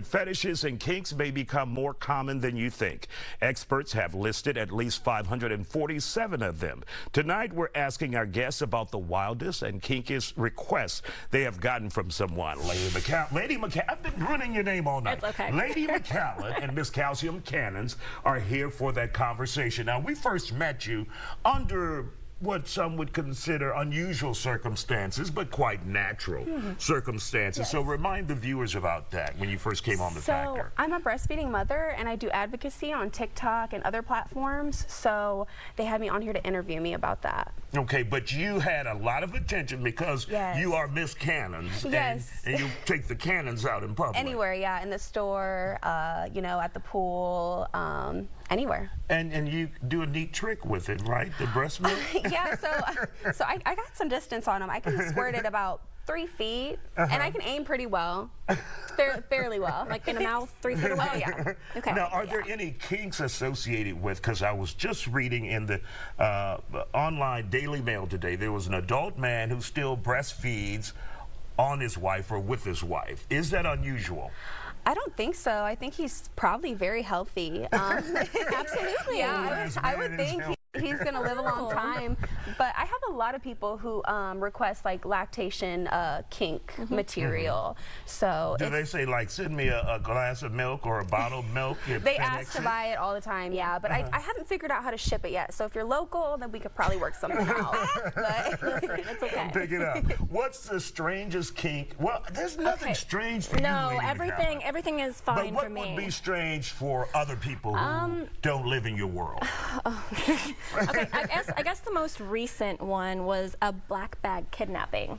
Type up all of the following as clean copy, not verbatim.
Fetishes and kinks may become more common than you think. Experts have listed at least 547 of them. Tonight, we're asking our guests about the wildest and kinkiest requests they have gotten from someone. Lady McCall, I've been running your name all night. It's okay. Lady McCall and Miss Calcium Cannons are here for that conversation. Now, we first met you under what some would consider unusual circumstances, but quite natural circumstances. Yes. So remind the viewers about that when you first came on The Factor. I'm a breastfeeding mother, and I do advocacy on TikTok and other platforms, so they had me on here to interview me about that. Okay, but you had a lot of attention because you are Miss Cannons, and you take the cannons out in public. Anywhere, yeah, in the store, you know, at the pool, anywhere. And you do a neat trick with it, right? The breast milk? Yeah, so I got some distance on them. I can squirt it about 3 feet, and I can aim pretty well, fairly well. Like in a mouth, 3 feet away? Oh, yeah. Okay. Now, are there any kinks associated with, because I was just reading in the online Daily Mail today, there was an adult man who still breastfeeds on his wife or with his wife. Is that unusual? I don't think so. I think he's probably very healthy. Absolutely. Yeah, I would think he's going to live a long time. But I have a lot of people who request like lactation kink material. So do they say like send me a glass of milk or a bottle of milk? They ask to buy it all the time, yeah. But I haven't figured out how to ship it yet. So if you're local, then we could probably work something out. But listen, it's okay. Pick it up. What's the strangest kink? Well, there's nothing strange for you. No, everything is fine for me. What would be strange for other people who don't live in your world? Okay, I guess the most recent one was a black bag kidnapping.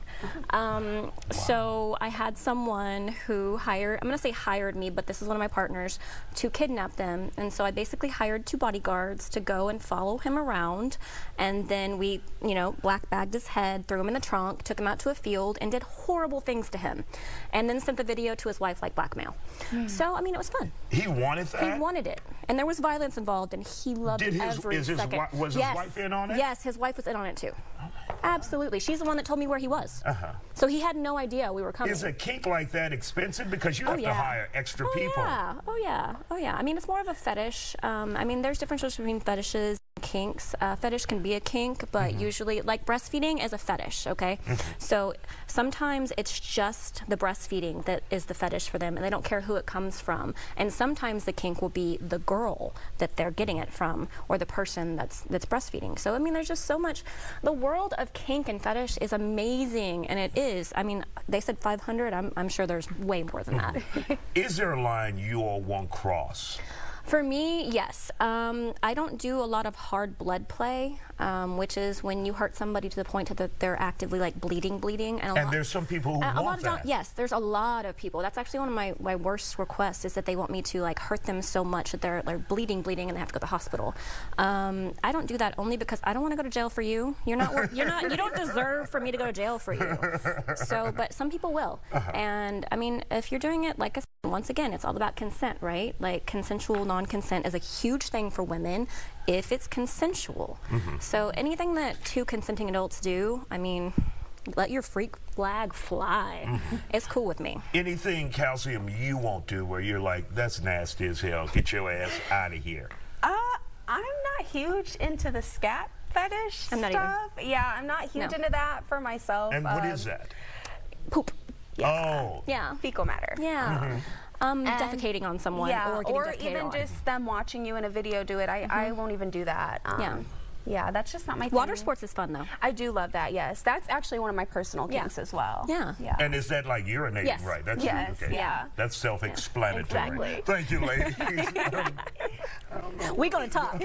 So I had someone who I'm going to say hired me, but this is one of my partners, to kidnap them. And so I basically hired 2 bodyguards to go and follow him around. And then we, you know, black bagged his head, threw him in the trunk, took him out to a field, and did horrible things to him. And then sent the video to his wife like blackmail. So, I mean, it was fun. He wanted that? He wanted it. And there was violence involved, and he loved every second. Was his wife in on it? Yes, his wife was in on it too. Absolutely. She's the one that told me where he was. So he had no idea we were coming. Is a kink like that expensive? Because you have to hire extra people. Yeah. Oh, yeah. Oh, yeah. I mean, it's more of a fetish. I mean, there's differences between fetishes and kinks. Fetish can be a kink, but usually, like breastfeeding is a fetish, okay? So sometimes it's just the breastfeeding that is the fetish for them, and they don't care who it comes from. And sometimes the kink will be the girl that they're getting it from, or the person that's breastfeeding. So, I mean, there's just so much. The world of kink and fetish is amazing, and it is. I mean, they said 500. I'm sure there's way more than that. Is there a line you all won't cross? For me, yes. I don't do a lot of hard blood play, which is when you hurt somebody to the point that they're actively like bleeding. And there's some people who want that. Yes, there's a lot of people. That's actually one of my worst requests, is that they want me to like hurt them so much that they're bleeding, and they have to go to the hospital. I don't do that only because I don't want to go to jail for you. You don't deserve for me to go to jail for you. So, but some people will. And I mean, if you're doing it, like I said, once again, it's all about consent, right? Like consensual non-consent is a huge thing for women if it's consensual. So anything that 2 consenting adults do, I mean, let your freak flag fly. It's cool with me. Anything, Calcium, you won't do where you're like, that's nasty as hell, get your ass out of here? I'm not huge into the scat fetish stuff. Yeah, I'm not huge into that for myself. And what is that? Poop. Yeah. Yeah. Fecal matter. Yeah. Defecating on someone, or even just them watching you in a video do it. I won't even do that. Yeah, that's just not my thing. Water sports is fun, though. I do love that, yes. That's actually one of my personal kinks as well. Yeah. And is that like urinating? Yes. Right. That's okay. Yeah. That's self-explanatory. Exactly. Thank you, ladies. We're going to talk.